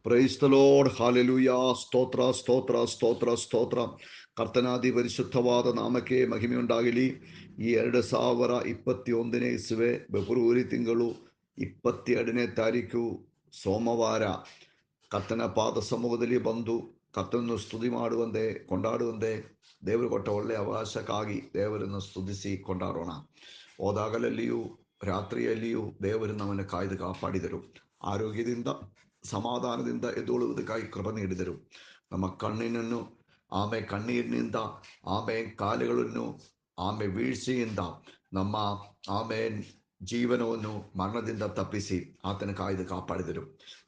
Praise the Lord. Hallelujah. സ്തോത്ര സ്തോത്ര സ്തോത്ര ಸ್તೋತ್ರ. ಕರ್ತನಾದಿ ಪರಿಶುದ್ಧವಾದ ನಾಮಕ್ಕೆ ಮಹಿಮೆಯುಂಟಾಗಲಿ. ಈ 2021 ಇಸುವೆ ಫೆಬ್ರವರಿ ತಿಂಗಳು 22ನೇ ತಾರೀಕು ಸೋಮವಾರ ಕರ್ತನ ಪಾದ ಸಮ್ಮುಖದಲ್ಲಿ ಬಂದು ಕರ್ತನನ್ನು ಸ್ತುತಿ ಮಾಡುವಂತೆ ಕೊಂಡಾಡುವಂತೆ ದೇವರು ಕೊಟ್ಟ ಒಳ್ಳೆಯ ಅವಕಾಶಕ್ಕಾಗಿ ದೇವರನ್ನು ಸ್ತುತಿಸಿ ಕೊಂಡಾಡೋಣ. ಹೋದಾಗಲಲ್ಲಿಯೂ ರಾತ್ರಿಯಲ್ಲಿಯೂ ದೇವರು ನಮ್ಮನ್ನು ಕಾಯ್ದು ಕಾಪಾಡಿದರು. ಆರೋಗ್ಯದಿಂದ ಸಮಾಧಾನದಿಂದ ಎದ್ದೇಳುವುದಕ್ಕಾಗಿ ಕೃಪೆ ನೀಡಿದರು. ನಮ್ಮ ಕಣ್ಣಿನನ್ನು ಕಣ್ಣೀರಿನಿಂದ ಕಾಲುಗಳನ್ನು ವೀഴ്ചೆಯಿಂದ ನಮ್ಮ ಜೀವನವನ್ನು ಮರಣದಿಂದ ತಪ್ಪಿಸಿ ಆತನ ಕಾಯ್ದು ಕಾಪಾಡಿದರು.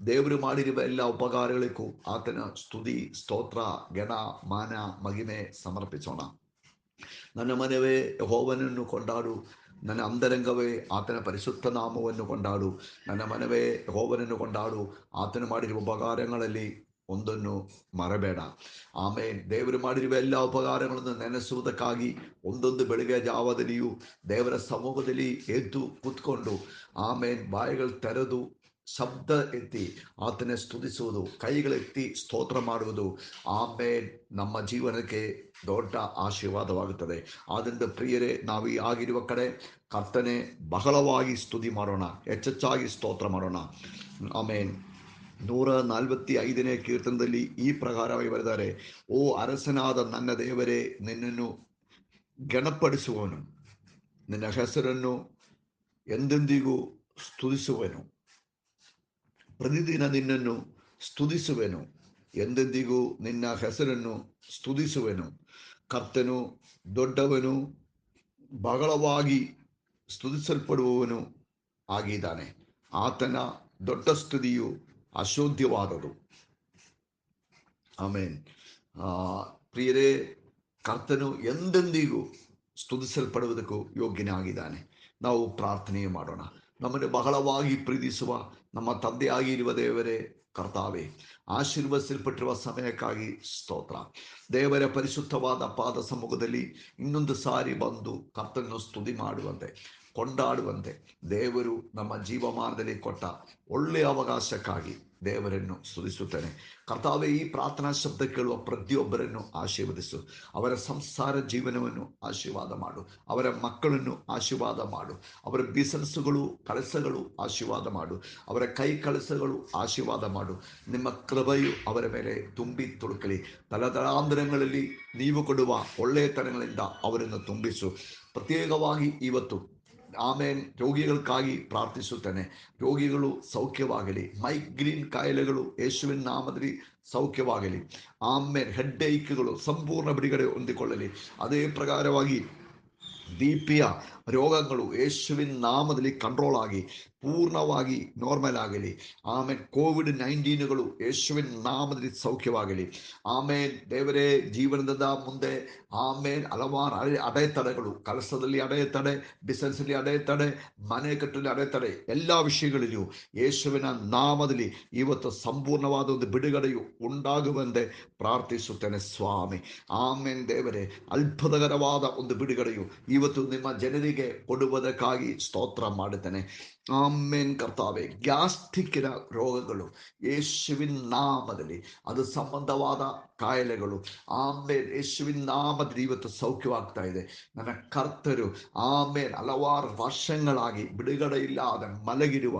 ದೇವರು ಮಾಡಿರುವ ಎಲ್ಲ ಉಪಕಾರಗಳಿಗೂ ಆತನ ಸ್ತುತಿ ಸ್ತೋತ್ರ ಗಣ ಮಾನ ಮಹಿಮೆ ಸಮರ್ಪಿಸೋಣ. ನನ್ನ ಮನವೇ ಯೆಹೋವನನ್ನು ಕೊಂಡಾಡು, ನನ್ನ ಅಂತರಂಗವೇ ಆತನ ಪರಿಶುದ್ಧ ನಾಮವನ್ನು ಕೊಂಡಾಡು. ನನ್ನ ಮನವೇ ಯೆಹೋವನನ್ನು ಕೊಂಡಾಡು, ಆತನು ಮಾಡಿರುವ ಉಪಕಾರಗಳಲ್ಲಿ ಒಂದನ್ನು ಮರಬೇಡ. ದೇವರು ಮಾಡಿರುವ ಎಲ್ಲ ಉಪಕಾರಗಳನ್ನು ನೆನೆಸುವುದಕ್ಕಾಗಿ ಒಂದೊಂದು ಬೆಳಗ್ಗೆ ಜಾವದಲ್ಲಿಯೂ ದೇವರ ಸಮ್ಮುಖದಲ್ಲಿ ಎದ್ದು ಕೂತ್ಕೊಂಡು ಬಾಯಿಗಳು ತೆರೆದು ಶಬ್ದ ಎತ್ತಿ ಆತನ ಸ್ತುತಿಸುವುದು, ಕೈಗಳೆತ್ತಿ ಸ್ತೋತ್ರ ಮಾಡುವುದು ನಮ್ಮ ಜೀವನಕ್ಕೆ ದೊಡ್ಡ ಆಶೀರ್ವಾದವಾಗುತ್ತದೆ. ಆದ್ದರಿಂದ ಪ್ರಿಯರೇ, ನಾವು ಆಗಿರುವ ಕಡೆ ಕರ್ತನೆ ಬಹಳವಾಗಿ ಸ್ತುತಿ ಮಾಡೋಣ, ಹೆಚ್ಚೆಚ್ಚಾಗಿ ಸ್ತೋತ್ರ ಮಾಡೋಣ. 145ನೇ ಕೀರ್ತನದಲ್ಲಿ ಈ ಪ್ರಕಾರವಾಗಿ ಬರೆದರೆ, ಓ ಅರಸನಾದ ನನ್ನ ದೇವರೇ, ನಿನ್ನನ್ನು ಗಣಪಡಿಸುವನು, ನಿನ್ನ ಹೆಸರನ್ನು ಎಂದೆಂದಿಗೂ ಸ್ತುತಿಸುವೆನು. ಪ್ರತಿದಿನ ನಿನ್ನನ್ನು ಸ್ತುತಿಸುವೆನು, ಎಂದೆಂದಿಗೂ ನಿನ್ನ ಹೆಸರನ್ನು ಸ್ತುತಿಸುವೆನು. ಕರ್ತನು ದೊಡ್ಡವನು, ಬಹಳವಾಗಿ ಸ್ತುತಿಸಲ್ಪಡುವವನು ಆಗಿದ್ದಾನೆ. ಆತನ ದೊಡ್ಡ ಸ್ತುತಿಯು ಅಶೋಧ್ಯವಾದದು. ಪ್ರಿಯರೇ, ಕರ್ತನು ಎಂದೆಂದಿಗೂ ಸ್ತುತಿಸಲ್ಪಡುವುದಕ್ಕೂ ಯೋಗ್ಯನಾಗಿದ್ದಾನೆ. ನಾವು ಪ್ರಾರ್ಥನೆ ಮಾಡೋಣ. ನಮ್ಮನ್ನು ಬಹಳವಾಗಿ ಪ್ರೀತಿಸುವ ನಮ್ಮ ತಂದೆಯಾಗಿರುವ ದೇವರೇ, ಕರ್ತಾವೇ, ಆಶೀರ್ವದಿಸಲ್ಪಟ್ಟಿರುವ ಸಮಯಕ್ಕಾಗಿ ಸ್ತೋತ್ರ. ದೇವರ ಪರಿಶುದ್ಧವಾದ ಪಾದ ಸಮ್ಮುಖದಲ್ಲಿ ಇನ್ನೊಂದು ಸಾರಿ ಬಂದು ಕರ್ತನನ್ನು ಸ್ತುತಿ ಮಾಡುವಂತೆ ಕೊಂಡಾಡುವಂತೆ ದೇವರು ನಮ್ಮ ಜೀವಮಾನದಲ್ಲಿ ಕೊಟ್ಟ ಒಳ್ಳೆಯ ಅವಕಾಶಕ್ಕಾಗಿ ದೇವರನ್ನು ಸ್ತುತಿಸುತ್ತೇನೆ. ಕರ್ತಾವೇ, ಈ ಪ್ರಾರ್ಥನಾ ಶಬ್ದ ಕೇಳುವ ಪ್ರತಿಯೊಬ್ಬರನ್ನು ಆಶೀರ್ವದಿಸು. ಅವರ ಸಂಸಾರ ಜೀವನವನ್ನು ಆಶೀರ್ವಾದ ಮಾಡು. ಅವರ ಮಕ್ಕಳನ್ನು ಆಶೀರ್ವಾದ ಮಾಡು. ಅವರ ಬಿಸಿನೆಸ್ಸುಗಳು ಕೆಲಸಗಳು ಆಶೀರ್ವಾದ ಮಾಡು. ಅವರ ಕೈ ಕೆಲಸಗಳು ಆಶೀರ್ವಾದ ಮಾಡು. ನಿಮ್ಮ ಕೃಪೆಯು ಅವರ ಮೇಲೆ ತುಂಬಿ ತುಳುಕಲಿ. ತಲತಲಾಂತರಗಳಲ್ಲಿ ನೀವು ಕೊಡುವ ಒಳ್ಳೆಯತನಗಳಿಂದ ಅವರನ್ನು ತುಂಬಿಸು. ಪ್ರತ್ಯೇಕವಾಗಿ ಇವತ್ತು ರೋಗಿಗಳಿಗಾಗಿ ಪ್ರಾರ್ಥಿಸುತ್ತೇನೆ. ರೋಗಿಗಳು ಸೌಖ್ಯವಾಗಲಿ. ಮೈಗ್ರೀನ್ ಕಾಯಿಲೆಗಳು ಯೇಸುವಿನ ನಾಮದಲ್ಲಿ ಸೌಖ್ಯವಾಗಲಿ. ಹೆಡ್ ಏಕ್ಗಳು ಸಂಪೂರ್ಣ ಬಿಡುಗಡೆ ಹೊಂದಿಕೊಳ್ಳಲಿ. ಅದೇ ಪ್ರಕಾರವಾಗಿ ಬಿಪಿಯ ರೋಗಗಳು ಯೇಸುವಿನ ನಾಮದಲ್ಲಿ ಕಂಟ್ರೋಲ್ ಆಗಿ ಪೂರ್ಣವಾಗಿ ನಾರ್ಮಲ್ ಆಗಲಿ. ಕೋವಿಡ್-19ಗಳು ಯೇಸುವಿನ ನಾಮದಲ್ಲಿ ಸೌಖ್ಯವಾಗಲಿ. ದೇವರೇ, ಜೀವನದ ಮುಂದೆ ಹಲವಾರು ಅಡೆತಡೆಗಳು, ಕೆಲಸದಲ್ಲಿ ಅಡೆತಡೆ, ಬಿಸಿನೆಸ್ಸಲ್ಲಿ ಅಡೆತಡೆ, ಮನೆ ಕಟ್ಟಲು ಅಡೆತಡೆ, ಎಲ್ಲ ವಿಷಯಗಳಲ್ಲಿಯೂ ಯೇಸುವಿನ ನಾಮದಲ್ಲಿ ಇವತ್ತು ಸಂಪೂರ್ಣವಾದ ಒಂದು ಬಿಡುಗಡೆಯು ಉಂಟಾಗುವಂತೆ ಪ್ರಾರ್ಥಿಸುತ್ತೇನೆ ಸ್ವಾಮಿ. ದೇವರೇ, ಅದ್ಭುತಕರವಾದ ಒಂದು ಬಿಡುಗಡೆಯು ಇವತ್ತು ನಿಮ್ಮ ಜನರಿಗೆ ಕೊಡುವುದಕ್ಕಾಗಿ ಸ್ತೋತ್ರ ಮಾಡುತ್ತೇನೆ. ಕರ್ತಾವೆ, ಗ್ಯಾಸ್ಟ್ರಿಕ್ಕಿನ ರೋಗಗಳು ಯೇಸುವಿನ ನಾಮದಲ್ಲಿ, ಅದು ಸಂಬಂಧವಾದ ಕಾಯಿಲೆಗಳು ಯೇಸುವಿನ ನಾಮದಲ್ಲಿ ಇವತ್ತು ಸೌಖ್ಯವಾಗ್ತಾ ಇದೆ. ನನ್ನ ಕರ್ತರು ಹಲವಾರು ವರ್ಷಗಳಾಗಿ ಬಿಡುಗಡೆ ಇಲ್ಲದ ಮಲಗಿರುವ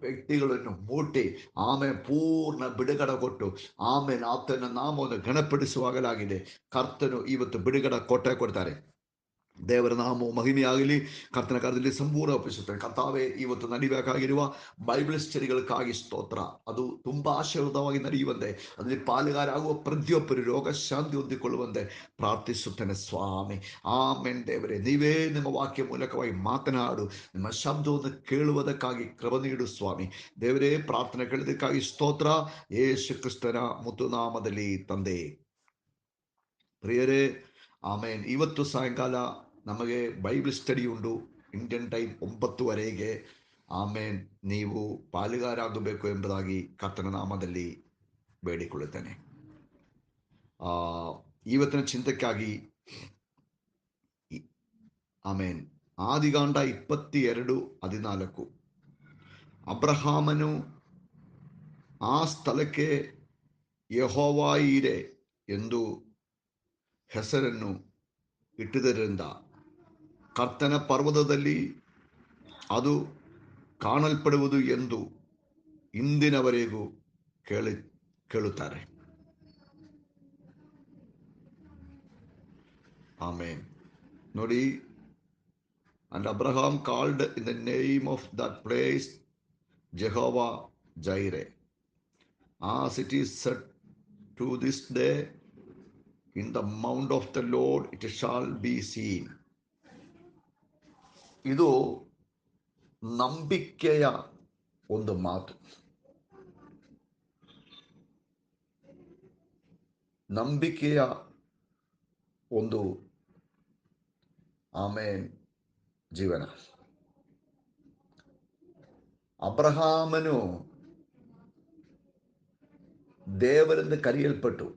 ವ್ಯಕ್ತಿಗಳನ್ನು ಮುಟ್ಟಿ ಪೂರ್ಣ ಬಿಡುಗಡೆ ಕೊಟ್ಟು ಆತನ ನಾಮವನ್ನು ಗಣಪಡಿಸುವಾಗಲಾಗಿದೆ. ಕರ್ತನು ಇವತ್ತು ಬಿಡುಗಡೆ ಕೊಡ್ತಾರೆ. ದೇವರ ನಾಮವು ಮಹಿಮೆಯಾಗಲಿ. ಕರ್ತನ ಕಾರ್ಯದಲ್ಲಿ ಸಂಪೂರ್ಣ ಒಪ್ಪಿಸುತ್ತೇನೆ. ಕರ್ತಾವೇ, ಇವತ್ತು ನಡಿಬೇಕಾಗಿರುವ ಬೈಬಲ್ ಸ್ಟಡಿಗಳಿಗಾಗಿ ಸ್ತೋತ್ರ. ಅದು ತುಂಬಾ ಆಶೀರ್ವಾದವಾಗಿ ನಡೆಯುವಂತೆ, ಅದರಲ್ಲಿ ಪಾಲುಗಾರಾಗುವ ಪ್ರತಿಯೊಬ್ಬರು ರೋಗ ಶಾಂತಿ ಹೊಂದಿಕೊಳ್ಳುವಂತೆ ಪ್ರಾರ್ಥಿಸುತ್ತೇನೆ ಸ್ವಾಮಿ. ದೇವರೇ, ನೀವೇ ನಿಮ್ಮ ವಾಕ್ಯ ಮೂಲಕವಾಗಿ ಮಾತನಾಡು. ನಿಮ್ಮ ಶಬ್ದವನ್ನು ಕೇಳುವುದಕ್ಕಾಗಿ ಕೃಪೆ ನೀಡು ಸ್ವಾಮಿ. ದೇವರೇ, ಪ್ರಾರ್ಥನೆ ಕೇಳುವುದಕ್ಕಾಗಿ ಸ್ತೋತ್ರ. ಯೇಸು ಕ್ರಿಸ್ತನ ಮುತ್ತುನಾಮದಲ್ಲಿ ತಂದೆ. ಪ್ರಿಯರೇ, ಇವತ್ತು ಸಾಯಂಕಾಲ ನಮಗೆ ಬೈಬಲ್ ಸ್ಟಡಿ ಉಂಟು. ಇಂಡಿಯನ್ ಟೈಮ್ 9:00 ನೀವು ಪಾಲುಗಾರಾಗಬೇಕು ಎಂಬುದಾಗಿ ಕರ್ತನ ನಾಮದಲ್ಲಿ ಬೇಡಿಕೊಳ್ಳುತ್ತೇನೆ. ಇವತ್ತಿನ ಚಿಂತಕ್ಕಾಗಿ ಆದಿಕಾಂಡ 22:14. ಅಬ್ರಹಾಮನು ಆ ಸ್ಥಳಕ್ಕೆ ಯೆಹೋವಾಯಿರೆ ಎಂದು ಹೆಸರನ್ನು ಇಟ್ಟಿದ್ದರಿಂದ ಕರ್ತನ ಪರ್ವತದಲ್ಲಿ ಅದು ಕಾಣಲ್ಪಡುವುದು ಎಂದು ಇಂದಿನವರೆಗೂ ಕೇಳುತ್ತಾರೆ. ಆಮೇನ್. ನೋಡಿ, and Abraham called in the name of that place Jehovah Jireh, as it is said to this day, in the mount of the Lord it shall be seen. ಇದು ನಂಬಿಕೆಯ ಒಂದು ಮಾತು, ನಂಬಿಕೆಯ ಒಂದು ಆಮೇನ್ ಜೀವನ. ಅಬ್ರಹಾಮನು ದೇವರಿಂದ ಕರೆಯಲ್ಪಟ್ಟು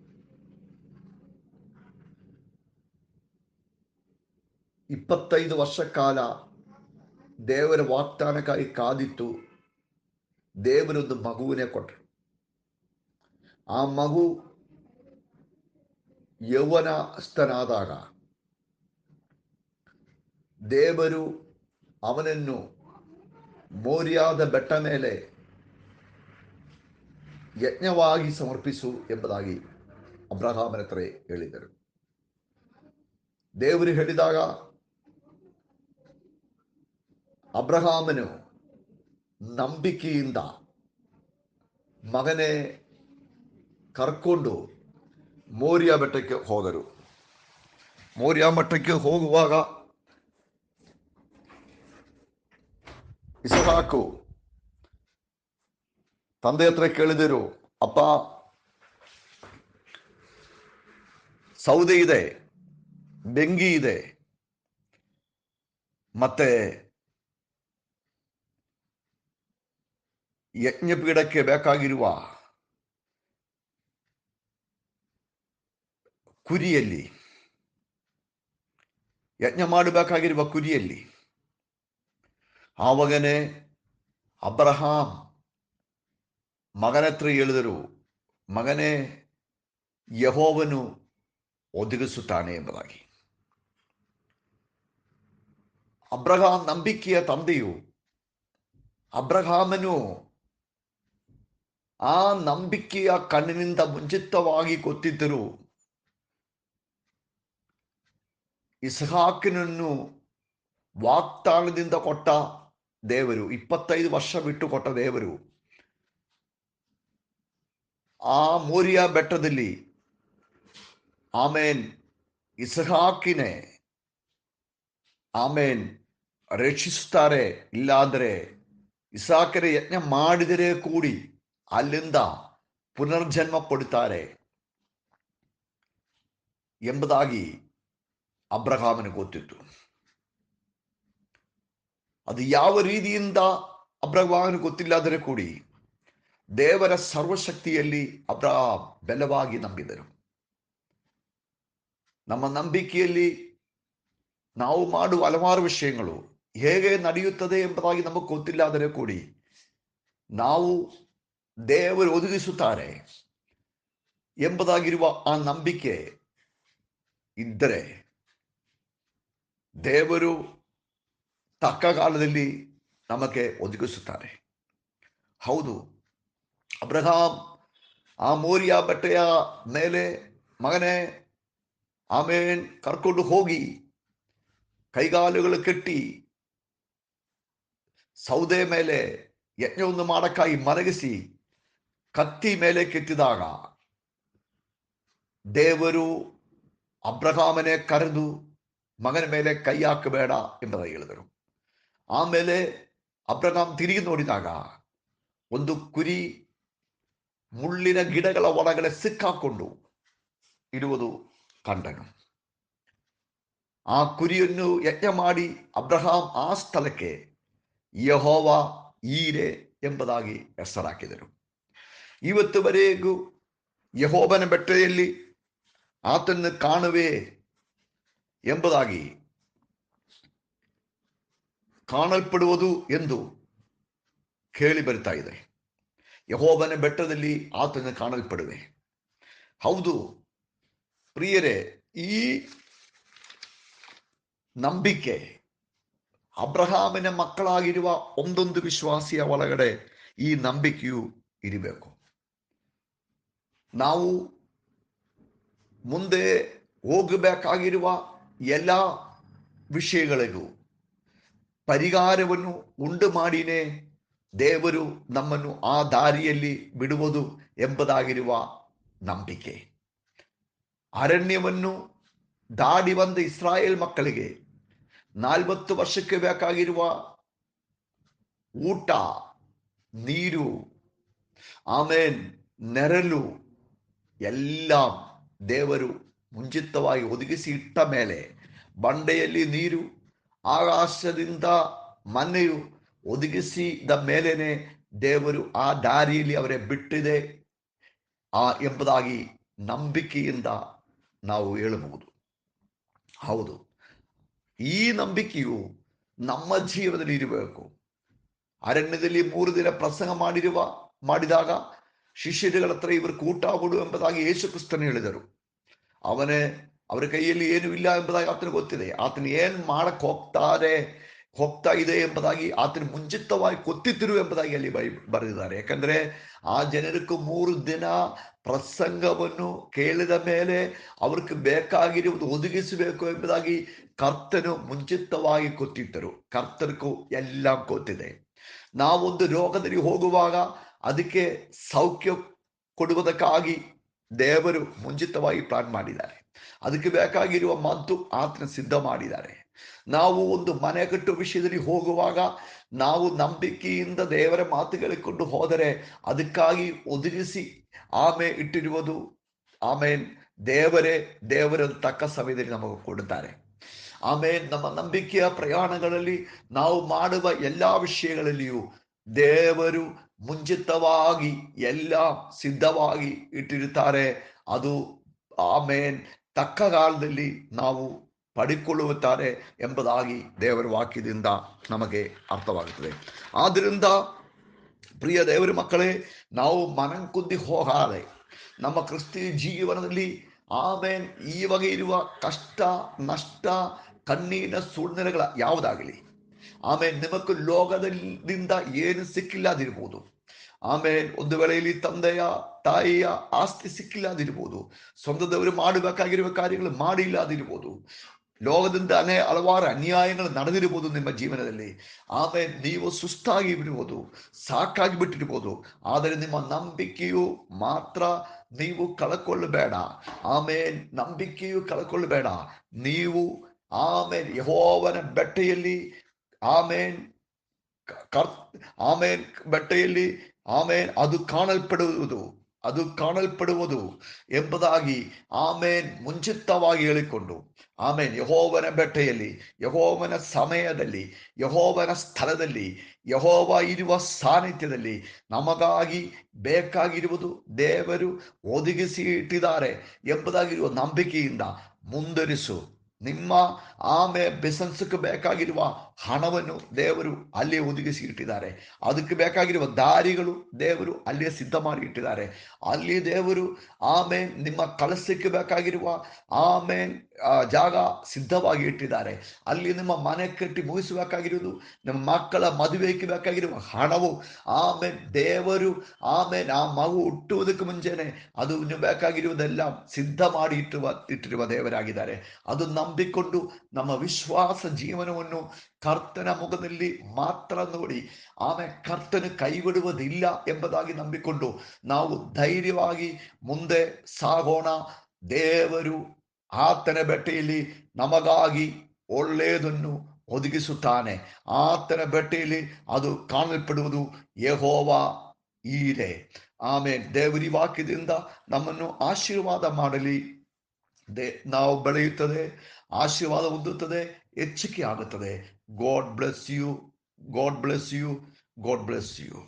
25 ವರ್ಷ ಕಾಲ ದೇವರ ವಾಗ್ದಾನಕ್ಕಾಗಿ ಕಾದಿತ್ತು. ದೇವರೊಂದು ಮಗುವಿനെ ಕೊಟ್ಟರು. ಆ ಮಗು ಯೌವನಸ್ಥನಾದಾಗ ದೇವರು ಅವನನ್ನು ಮೋರಿಯಾದ ಬೆಟ್ಟ ಮೇಲೆ ಯಜ್ಞವಾಗಿ ಸಮರ್ಪಿಸು ಎಂಬುದಾಗಿ ಅಬ್ರಹಾಮನ ಹತ್ರ ಹೇಳಿದರು. ದೇವರು ಹೇಳಿದಾಗ ಅಬ್ರಹಾಮನು ನಂಬಿಕೆಯಿಂದ ಮಗನೇ ಕರ್ಕೊಂಡು ಮೋರಿಯಾ ಬೆಟ್ಟಕ್ಕೆ ಹೋದರು. ಮೋರಿಯಾ ಬೆಟ್ಟಕ್ಕೆ ಹೋಗುವಾಗ ಇಸಹಾಕು ತಂದೆ ಹತ್ರ ಕೇಳಿದರು, ಅಪ್ಪ, ಸೌದೆ ಇದೆ, ಬೆಂಕಿ ಇದೆ, ಮತ್ತೆ ಯಜ್ಞಪೀಠಕ್ಕೆ ಬೇಕಾಗಿರುವ ಕುರಿಯಲ್ಲಿ, ಯಜ್ಞ ಮಾಡಬೇಕಾಗಿರುವ ಕುರಿಯಲ್ಲಿ. ಆವಾಗನೇ ಅಬ್ರಹಾಂ ಮಗನ ಹತ್ರ ಹೇಳಿದರು, ಮಗನೇ, ಯೆಹೋವನು ಒದಗಿಸುತ್ತಾನೆ ಎಂಬುದಾಗಿ. ಅಬ್ರಹಾಂ ನಂಬಿಕೆಯ ತಂದೆಯು. ಅಬ್ರಹಾಮನು ಆ ನಂಬಿಕೆಯ ಕಣ್ಣಿನಿಂದ ಮುಂಚಿತವಾಗಿ ಗೊತ್ತಿದ್ದರು ಇಸ್ಹಾಕನನ್ನು ವಾಗ್ದಾನದಿಂದ ಕೊಟ್ಟ ದೇವರು, 25 ವರ್ಷ ಬಿಟ್ಟು ಕೊಟ್ಟ ದೇವರು ಆ ಮೋರಿಯಾ ಬೆಟ್ಟದಲ್ಲಿ ಆಮೇನ್ ಇಸ್ಹಾಕಿನೇ ಆಮೇನ್ ರಕ್ಷಿಸುತ್ತಾರೆ. ಇಲ್ಲಾಂದರೆ ಇಸಾಕರ ಯಜ್ಞ ಮಾಡಿದರೆ ಕೂಡಿ ಅಲ್ಲಿಂದ ಪುನರ್ಜನ್ಮ ಪಡುತ್ತಾರೆ ಎಂಬುದಾಗಿ ಅಬ್ರಹಾಮನಿಗೆ ಗೊತ್ತಿತ್ತು. ಅದು ಯಾವ ರೀತಿಯಿಂದ ಅಬ್ರಹಾಮನಿಗೆ ಗೊತ್ತಿಲ್ಲಾದರೆ ಕೂಡಿ ದೇವರ ಸರ್ವಶಕ್ತಿಯಲ್ಲಿ ಅಬ್ರಹಾಂ ಬಲವಾಗಿ ನಂಬಿದರು. ನಮ್ಮ ನಂಬಿಕೆಯಲ್ಲಿ ನಾವು ಮಾಡುವ ಹಲವಾರು ವಿಷಯಗಳು ಹೇಗೆ ನಡೆಯುತ್ತದೆ ಎಂಬುದಾಗಿ ನಮಗೆ ಗೊತ್ತಿಲ್ಲಾದರೆ ಕೂಡಿ ನಾವು ದೇವರು ಒದಗಿಸುತ್ತಾರೆ ಎಂಬುದಾಗಿರುವ ಆ ನಂಬಿಕೆ ಇದ್ದರೆ ದೇವರು ತಕ್ಕ ಕಾಲದಲ್ಲಿ ನಮಗೆ ಒದಗಿಸುತ್ತಾರೆ. ಹೌದು, ಅಬ್ರಹಾಂ ಆ ಮೋರಿಯಾ ಬೆಟ್ಟೆಯ ಮೇಲೆ ಮಗನೇ ಆಮೇನ್ ಕರ್ಕೊಂಡು ಹೋಗಿ ಕೈಗಾಲುಗಳು ಕಟ್ಟಿ ಸೌದೆ ಮೇಲೆ ಯಜ್ಞವನ್ನು ಮಾಡಕ್ಕಾಗಿ ಮಲಗಿಸಿ ಕತ್ತಿ ಮೇಲೆ ಕೆತ್ತಿದಾಗ ದೇವರು ಅಬ್ರಹಾಮನೇ ಕರೆದು ಮಗನ ಮೇಲೆ ಕೈ ಹಾಕಬೇಡ ಎಂಬುದಾಗಿ ಹೇಳಿದರು. ಆಮೇಲೆ ಅಬ್ರಹಾಂ ತಿರುಗಿ ನೋಡಿದಾಗ ಒಂದು ಕುರಿ ಮುಳ್ಳಿನ ಗಿಡಗಳ ಒಳಗಡೆ ಸಿಕ್ಕಾಕೊಂಡು ಇರುವುದು ಕಂಡನು. ಆ ಕುರಿಯನ್ನು ಯಜ್ಞ ಮಾಡಿ ಅಬ್ರಹಾಂ ಆ ಸ್ಥಳಕ್ಕೆ ಯೆಹೋವಾ ಈರೆ ಎಂಬುದಾಗಿ ಹೆಸರಾಕಿದರು. ಇವತ್ತುವರೆಗೂ ಯೆಹೋವನ ಬೆಟ್ಟದಲ್ಲಿ ಆತನ್ನು ಕಾಣುವೆ ಎಂಬುದಾಗಿ ಕಾಣಲ್ಪಡುವುದು ಎಂದು ಕೇಳಿ ಬರ್ತಾ ಇದೆ. ಯೆಹೋವನ ಬೆಟ್ಟದಲ್ಲಿ ಆತನ ಕಾಣಲ್ಪಡುವೆ. ಹೌದು ಪ್ರಿಯರೇ, ಈ ನಂಬಿಕೆ ಅಬ್ರಹಾಮನ ಮಕ್ಕಳಾಗಿರುವ ಒಂದೊಂದು ವಿಶ್ವಾಸಿಯ ಒಳಗಡೆ ಈ ನಂಬಿಕೆಯು ಇರಬೇಕು. ನಾವು ಮುಂದೆ ಹೋಗಬೇಕಾಗಿರುವ ಎಲ್ಲ ವಿಷಯಗಳಿಗೂ ಪರಿಹಾರವನ್ನು ಉಂಟು ಮಾಡಿನೇ ದೇವರು ನಮ್ಮನ್ನು ಆ ದಾರಿಯಲ್ಲಿ ಬಿಡುವುದು ಎಂಬುದಾಗಿರುವ ನಂಬಿಕೆ. ಅರಣ್ಯವನ್ನು ದಾಡಿ ಬಂದ ಇಸ್ರಾಯೇಲ್ ಮಕ್ಕಳಿಗೆ 40 ವರ್ಷಕ್ಕೆ ಬೇಕಾಗಿರುವ ಊಟ, ನೀರು, ಆಮೇನ್ ನೆರಳು ಎಲ್ಲ ದೇವರು ಮುಂಚಿತವಾಗಿ ಒದಗಿಸಿ ಇಟ್ಟ ಮೇಲೆ, ಬಂಡೆಯಲ್ಲಿ ನೀರು, ಆಕಾಶದಿಂದ ಮನೆಯು ಒದಗಿಸಿದ ಮೇಲೇನೆ ದೇವರು ಆ ದಾರಿಯಲ್ಲಿ ಅವರೇ ಬಿಟ್ಟಿದೆ ಎಂಬುದಾಗಿ ನಂಬಿಕೆಯಿಂದ ನಾವು ಹೇಳಬಹುದು. ಹೌದು, ಈ ನಂಬಿಕೆಯು ನಮ್ಮ ಜೀವನದಲ್ಲಿ ಇರಬೇಕು. ಅರಣ್ಯದಲ್ಲಿ 3 ದಿನ ಪ್ರಸಂಗ ಮಾಡಿದಾಗ ಶಿಷ್ಯರುಗಳ ಹತ್ರ ಇವರಿಗೆ ಊಟ ಕೊಡು ಎಂಬುದಾಗಿ ಯೇಸು ಕ್ರಿಸ್ತನು ಹೇಳಿದರು. ಅವರ ಕೈಯಲ್ಲಿ ಏನು ಇಲ್ಲ ಎಂಬುದಾಗಿ ಆತನಿಗೆ ಗೊತ್ತಿದೆ. ಆತನು ಏನ್ ಮಾಡಕ್ ಹೋಗ್ತಾ ಇದೆ ಎಂಬುದಾಗಿ ಆತನ ಮುಂಚಿತವಾಗಿ ಗೊತ್ತಿದ್ದರು ಎಂಬುದಾಗಿ ಅಲ್ಲಿ ಬರೆದಿದ್ದಾರೆ. ಯಾಕಂದ್ರೆ ಆ ಜನರಿಗೆ 3 ದಿನ ಪ್ರಸಂಗವನ್ನು ಕೇಳಿದ ಮೇಲೆ ಅವ್ರಿಗೆ ಬೇಕಾಗಿರುವುದು ಒದಗಿಸಬೇಕು ಎಂಬುದಾಗಿ ಕರ್ತನು ಮುಂಚಿತವಾಗಿ ಗೊತ್ತಿದ್ದರು. ಕರ್ತನಿಗೂ ಎಲ್ಲ ಗೊತ್ತಿದೆ. ನಾವೊಂದು ರೋಗದಲ್ಲಿ ಹೋಗುವಾಗ ಅದಕ್ಕೆ ಸೌಖ್ಯ ಕೊಡುವುದಕ್ಕಾಗಿ ದೇವರು ಮುಂಚಿತವಾಗಿ ಪ್ಲಾನ್ ಮಾಡಿದ್ದಾರೆ. ಅದಕ್ಕೆ ಬೇಕಾಗಿರುವ ಮದ್ದು ಆತನ ಸಿದ್ಧ ಮಾಡಿದ್ದಾರೆ. ನಾವು ಒಂದು ಮನೆ ಕಟ್ಟುವ ವಿಷಯದಲ್ಲಿ ಹೋಗುವಾಗ ನಾವು ನಂಬಿಕೆಯಿಂದ ದೇವರ ಮಾತುಗಳಿಕೊಂಡು ಹೋದರೆ ಅದಕ್ಕಾಗಿ ಒದಗಿಸಿ ಇಟ್ಟಿರುವುದು ದೇವರ ತಕ್ಕ ಸಮಯದಲ್ಲಿ ನಮಗೆ ಕೊಡುತ್ತಾರೆ. ನಮ್ಮ ನಂಬಿಕೆಯ ಪ್ರಯಾಣಗಳಲ್ಲಿ ನಾವು ಮಾಡುವ ಎಲ್ಲಾ ವಿಷಯಗಳಲ್ಲಿಯೂ ದೇವರು ಮುಂಚಿತವಾಗಿ ಎಲ್ಲ ಸಿದ್ಧವಾಗಿ ಇಟ್ಟಿರುತ್ತಾರೆ. ಅದು ತಕ್ಕ ಕಾಲದಲ್ಲಿ ನಾವು ಪಡಿಕೊಳ್ಳುತ್ತಾರೆ ಎಂಬುದಾಗಿ ದೇವರ ವಾಕ್ಯದಿಂದ ನಮಗೆ ಅರ್ಥವಾಗುತ್ತದೆ. ಆದ್ದರಿಂದ ಪ್ರಿಯ ದೇವರ ಮಕ್ಕಳೇ, ನಾವು ಮನಂಕುಂದಿ ಹೋಗಾದೆ ನಮ್ಮ ಕ್ರಿಸ್ತಿ ಜೀವನದಲ್ಲಿ ಇವಾಗ ಇರುವ ಕಷ್ಟ, ನಷ್ಟ, ಕಣ್ಣೀರಿನ ಸುಳ್ಳೆಗಳ ಯಾವುದಾಗಲಿ ನಿಮಗೂ ಲೋಕದಿಂದ ಏನು ಸಿಕ್ಕಿಲ್ಲದಿರ್ಬೋದು. ಒಂದು ವೇಳೆಯಲ್ಲಿ ತಂದೆಯ ತಾಯಿಯ ಆಸ್ತಿ ಸಿಕ್ಕಿಲ್ಲದಿರ್ಬೋದು, ಸ್ವಂತದವರು ಮಾಡಬೇಕಾಗಿರುವ ಕಾರ್ಯಗಳು ಮಾಡಿಲ್ಲದಿರ್ಬೋದು, ಲೋಕದಿಂದ ಹಲವಾರು ಅನ್ಯಾಯಗಳು ನಡೆದಿರ್ಬೋದು ನಿಮ್ಮ ಜೀವನದಲ್ಲಿ. ನೀವು ಸುಸ್ತಾಗಿ ಬಿಡುವುದು, ಸಾಕಾಗಿ ಬಿಟ್ಟಿರ್ಬೋದು. ಆದರೆ ನಿಮ್ಮ ನಂಬಿಕೆಯು ಮಾತ್ರ ನೀವು ಕಳ್ಕೊಳ್ಳಬೇಡ. ನಂಬಿಕೆಯು ಕಳ್ಕೊಳ್ಳಬೇಡ. ನೀವು ಯೆಹೋವನ ಬೆಟ್ಟೆಯಲ್ಲಿ ಬೆಟ್ಟೆಯಲ್ಲಿ ಅದು ಕಾಣಲ್ಪಡುವುದು ಎಂಬುದಾಗಿ ಮುಂಚಿತವಾಗಿ ಹೇಳಿಕೊಂಡು ಯೆಹೋವನ ಬೆಟ್ಟೆಯಲ್ಲಿ, ಯೆಹೋವನ ಸಮಯದಲ್ಲಿ, ಯೆಹೋವನ ಸ್ಥಳದಲ್ಲಿ, ಯೆಹೋವ ಇರುವ ಸಾನ್ನಿಧ್ಯದಲ್ಲಿ ನಮಗಾಗಿ ಬೇಕಾಗಿರುವುದು ದೇವರು ಒದಗಿಸಿ ಇಟ್ಟಿದ್ದಾರೆ ಎಂಬುದಾಗಿರುವ ನಂಬಿಕೆಯಿಂದ ಮುಂದುವರಿಸು. ನಿಮ್ಮ ಬಿಸಿನೆಸ್ಗೆ ಬೇಕಾಗಿರುವ ಹಣವನ್ನು ದೇವರು ಅಲ್ಲೇ ಒದಗಿಸಿ ಇಟ್ಟಿದ್ದಾರೆ. ಅದಕ್ಕೆ ಬೇಕಾಗಿರುವ ದಾರಿಗಳು ದೇವರು ಅಲ್ಲೇ ಸಿದ್ಧ ಮಾಡಿ ಇಟ್ಟಿದ್ದಾರೆ. ಅಲ್ಲಿ ದೇವರು ನಿಮ್ಮ ಕೆಲಸಕ್ಕೆ ಬೇಕಾಗಿರುವ ಜಾಗ ಸಿದ್ಧವಾಗಿ ಇಟ್ಟಿದ್ದಾರೆ. ಅಲ್ಲಿ ನಿಮ್ಮ ಮನೆ ಕಟ್ಟಿ ಮುಗಿಸಬೇಕಾಗಿರುವುದು, ನಿಮ್ಮ ಮಕ್ಕಳ ಮದುವೆಗೆ ಬೇಕಾಗಿರುವ ಹಣವು ದೇವರು ಆ ಮಗು ಹುಟ್ಟುವುದಕ್ಕೆ ಮುಂಚೆನೆ ಅದು ಬೇಕಾಗಿರುವುದೆಲ್ಲ ಸಿದ್ಧ ಮಾಡಿ ಇಟ್ಟಿರುವ ದೇವರಾಗಿದ್ದಾರೆ. ಅದು ನಂಬಿಕೊಂಡು ನಮ್ಮ ವಿಶ್ವಾಸ ಜೀವನವನ್ನು ಕರ್ತನ ಮುಖದಲ್ಲಿ ಮಾತ್ರ ನೋಡಿ ಕರ್ತನು ಕೈ ಬಿಡುವುದಿಲ್ಲ ಎಂಬುದಾಗಿ ನಂಬಿಕೊಂಡು ನಾವು ಧೈರ್ಯವಾಗಿ ಮುಂದೆ ಸಾಗೋಣ. ದೇವರು ಆತನ ಬೆಟ್ಟೆಯಲ್ಲಿ ನಮಗಾಗಿ ಒಳ್ಳೆಯದನ್ನು ಒದಗಿಸುತ್ತಾನೆ. ಆತನ ಬೆಟ್ಟೆಯಲ್ಲಿ ಅದು ಕಾಣಲ್ಪಡುವುದು ಯೆಹೋವ ಈರೆ. ದೇವರಿ ವಾಕ್ಯದಿಂದ ನಮ್ಮನ್ನು ಆಶೀರ್ವಾದ ಮಾಡಲಿ. ನಾವು ಬೆಳೆಯುತ್ತದೆ, ಆಶೀರ್ವಾದ ಹೊಂದುತ್ತದೆ, ಹೆಚ್ಚಿಗೆ ಆಗುತ್ತದೆ. God bless you. God bless you. God bless you.